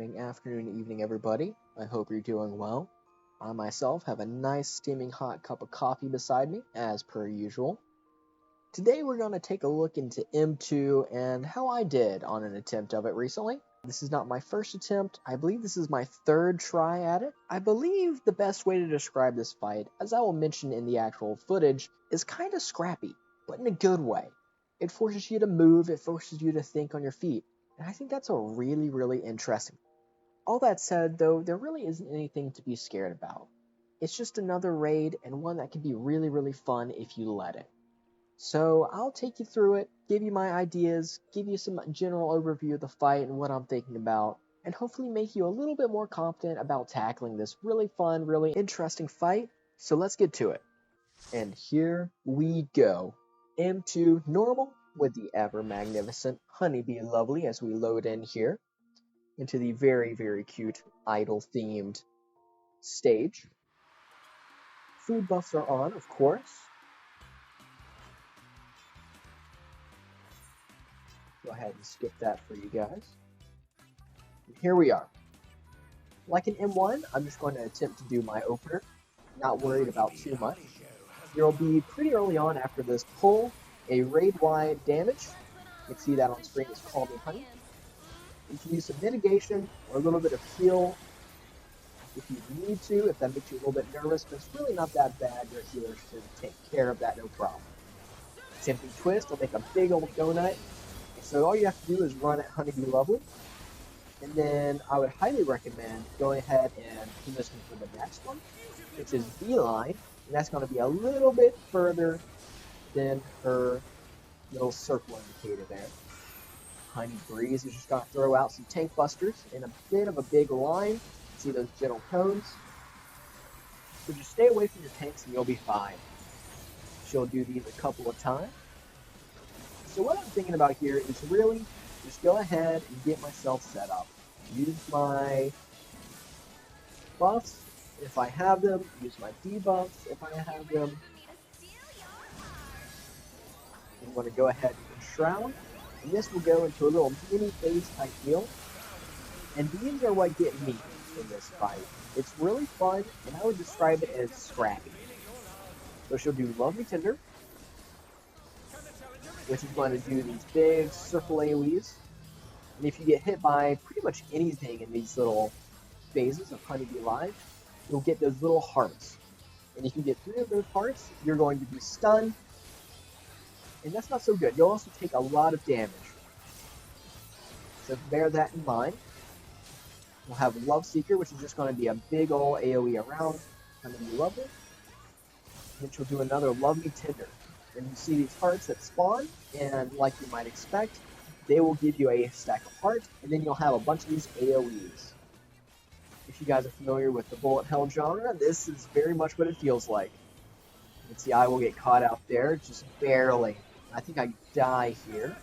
morning, afternoon, evening, everybody. I hope you're doing well. I myself have a nice steaming hot cup of coffee beside me, as per usual. Today we're going to take a look into M2 and how I did on an attempt of it recently. This is not my first attempt. I believe this is my third try at it. I believe the best way to describe this fight, as I will mention in the actual footage, is kind of scrappy, but in a good way. It forces you to move, it forces you to think on your feet. And I think that's a really interesting. All that said, though, there really isn't anything to be scared about. It's just another raid, and one that can be really fun if you let it. So I'll take you through it, give you my ideas, give you some general overview of the fight and what I'm thinking about, and hopefully make you a little bit more confident about tackling this really fun, really interesting fight. So let's get to it. And here we go. M2 normal with the ever magnificent Honeybee Lovely as we load in here into the very cute idol themed stage. Food buffs are on, of course. Go ahead and skip that for you guys. And here we are. Like an M1, I'm just going to attempt to do my opener. Not worried about too much. There will be pretty early on after this pull a raid-wide damage. You can see that on screen is Call Me Honey. You can use some mitigation or a little bit of heal if you need to, if that makes you a little bit nervous, but it's really not that bad. Your healers should take care of that, no problem. Simply twist will make a big old donut. So all you have to do is run at Honeybee Lovely. And then I would highly recommend going ahead and position for the next one, which is Beeline. And that's going to be a little bit further than her little circle indicator there. Honey Breeze is just going to throw out some tank busters in a bit of a big line. See those gentle tones? So just stay away from your tanks and you'll be fine. She'll do these a couple of times. So what I'm thinking about here is really just go ahead and get myself set up. Use my buffs if I have them. Use my debuffs if I have them. I'm going to go ahead and Shroud. And this will go into a little mini phase type heal. And these are what get me in this fight. It's really fun, and I would describe it as scrappy. So she'll do Lovely Tinder, which is going to do these big circle AoEs. And if you get hit by pretty much anything in these little phases of Honeybee Live, you'll get those little hearts. And if you get 3 of those hearts, you're going to be stunned. And that's not so good. You'll also take a lot of damage. So bear that in mind. We'll have Love Seeker, which is just going to be a big ol' AoE around. Honeybee Lovely. Then she'll do another Lovely Tinder. And you see these hearts that spawn, and like you might expect, they will give you a stack of hearts, and then you'll have a bunch of these AoEs. If you guys are familiar with the bullet hell genre, this is very much what it feels like. You can see I will get caught out there, just barely. I think I die here.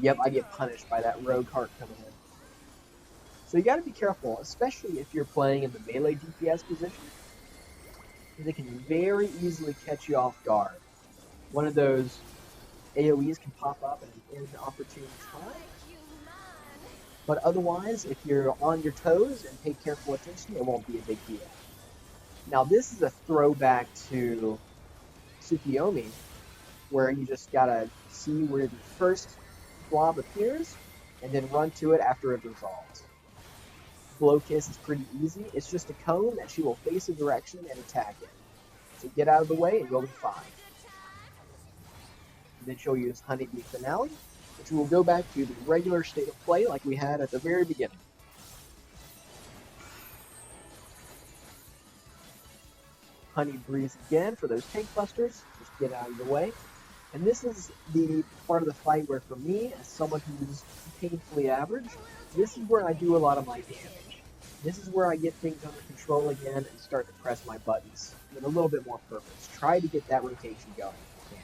Yep, I get punished by that rogue heart coming in. So you gotta be careful, especially if you're playing in the melee DPS position. They can very easily catch you off guard. One of those AoEs can pop up at an inopportune time. But otherwise, if you're on your toes and pay careful attention, it won't be a big deal. Now this is a throwback to Tsukiyomi, where you just gotta see where the first blob appears, and then run to it after it resolves. Blow Kiss is pretty easy. It's just a cone that she will face a direction and attack it. So get out of the way and you'll be fine. And then she'll use Honeybee Finale, which will go back to the regular state of play like we had at the very beginning. Honey Breeze again for those tank busters. Just get out of the way. And this is the part of the fight where, for me, as someone who's painfully average, this is where I do a lot of my damage. This is where I get things under control again and start to press my buttons with a little bit more purpose. Try to get that rotation going if you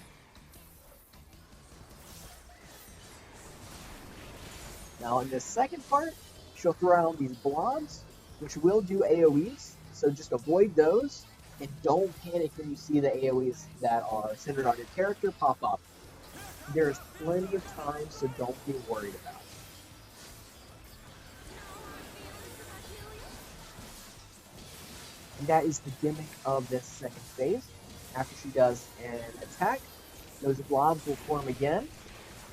can. Now in this second part, she'll throw out these blobs, which will do AoEs, so just avoid those. And don't panic when you see the AoEs that are centered on your character pop up. There's plenty of time, so don't be worried about it. And that is the gimmick of this second phase. After she does an attack, those blobs will form again,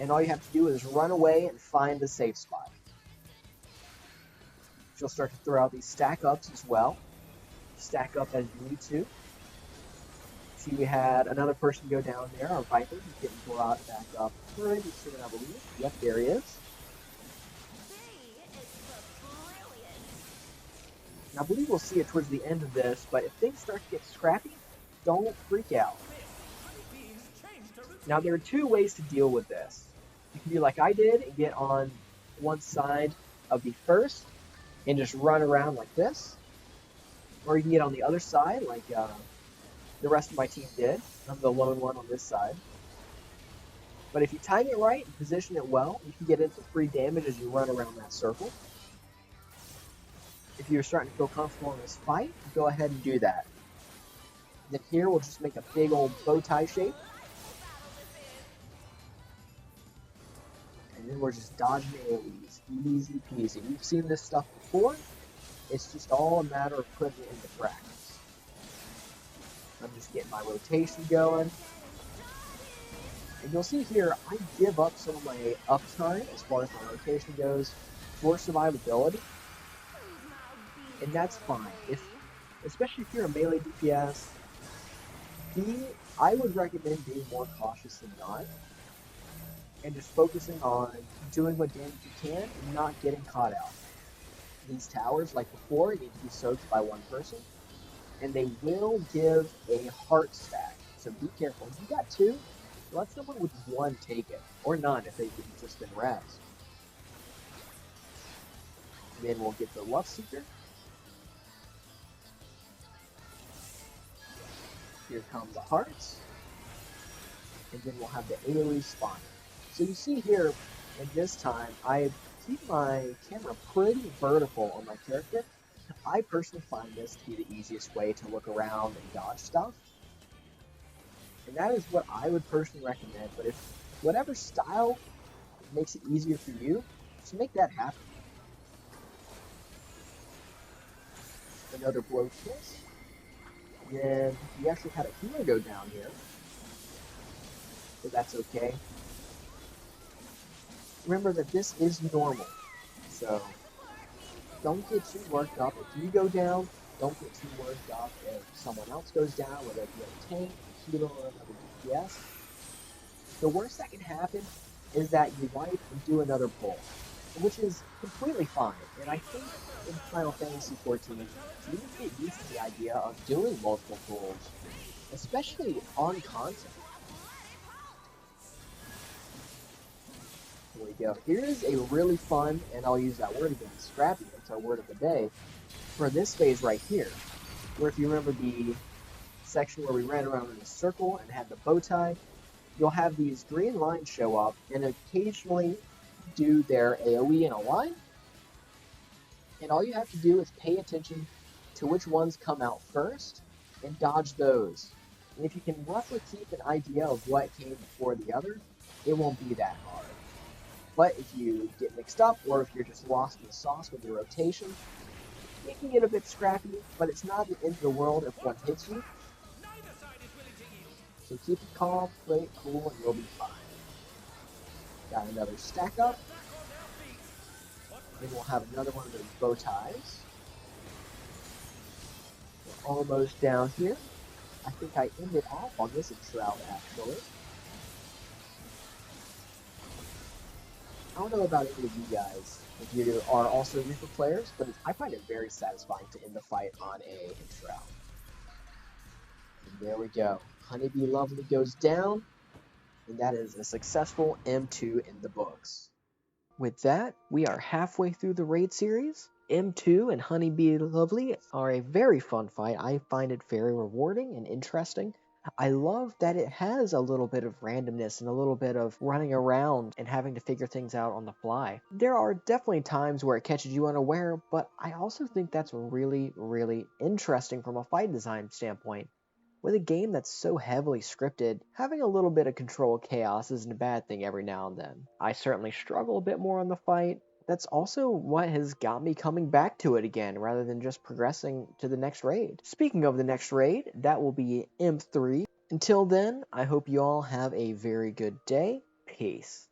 and all you have to do is run away and find the safe spot. She'll start to throw out these stack ups as well. Stack up as you need to. See, we had another person go down there, our Viper, who's getting brought back up pretty soon, I believe. Yep, there he is. Now, I believe we'll see it towards the end of this, but if things start to get scrappy, don't freak out. Now, there are two ways to deal with this. You can do like I did and get on one side of the first and just run around like this. Or you can get on the other side like the rest of my team did. I'm the lone one on this side. But if you time it right and position it well, you can get into free damage as you run around that circle. If you're starting to feel comfortable in this fight, go ahead and do that. Then here we'll just make a big old bow tie shape. And then we're just dodging AoEs. Easy peasy. We've seen this stuff before. It's just all a matter of putting it into practice. I'm just getting my rotation going. And you'll see here, I give up some of my uptime as far as my rotation goes for survivability. And that's fine. Especially if you're a melee DPS, I would recommend being more cautious than not. And just focusing on doing what damage you can and not getting caught out. These towers, like before, need to be soaked by one person. And they will give a heart stack. So be careful. If you got two, let someone with one take it. Or none if they've just been razzed. And then we'll get the Love Seeker. Here come the hearts. And then we'll have the AoE spawner. So you see here, in this time, I keep my camera pretty vertical on my character. I personally find this to be the easiest way to look around and dodge stuff. And that is what I would personally recommend. But if whatever style makes it easier for you, just make that happen. Another blow kiss. Then we actually had a healer go down here. So that's okay. Remember that this is normal. So don't get too worked up. If you go down, don't get too worked up if someone else goes down, whether it be a tank, a healer, or another DPS. The worst that can happen is that you wipe and do another pull, which is completely fine. And I think in Final Fantasy XIV, you need to get used to the idea of doing multiple pulls, especially on content. Here we go. Here's a really fun, and I'll use that word again, scrappy, that's our word of the day, for this phase right here, where if you remember the section where we ran around in a circle and had the bow tie, you'll have these green lines show up and occasionally do their AoE in a line. And all you have to do is pay attention to which ones come out first and dodge those. And if you can roughly keep an idea of what came before the other, it won't be that hard. But if you get mixed up, or if you're just lost in the sauce with your rotation, it can get a bit scrappy, but it's not the end of the world if one hits you. So keep it calm, play it cool, and you'll be fine. Got another stack up. Then we'll have another one of those bow ties. We're almost down here. I think I ended off on this Shroud, actually. I don't know about any of you guys, if you are also Reaper players, but I find it very satisfying to end the fight on a Shroud. And there we go. Honeybee Lovely goes down, and that is a successful M2 in the books. With that, we are halfway through the raid series. M2 and Honeybee Lovely are a very fun fight. I find it very rewarding and interesting. I love that it has a little bit of randomness and a little bit of running around and having to figure things out on the fly. There are definitely times where it catches you unaware, but I also think that's really, really interesting from a fight design standpoint. With a game that's so heavily scripted, having a little bit of control chaos isn't a bad thing every now and then. I certainly struggle a bit more on the fight. that's also what has got me coming back to it again, rather than just progressing to the next raid. Speaking of the next raid, that will be Imp 3. Until then, I hope you all have a very good day. Peace.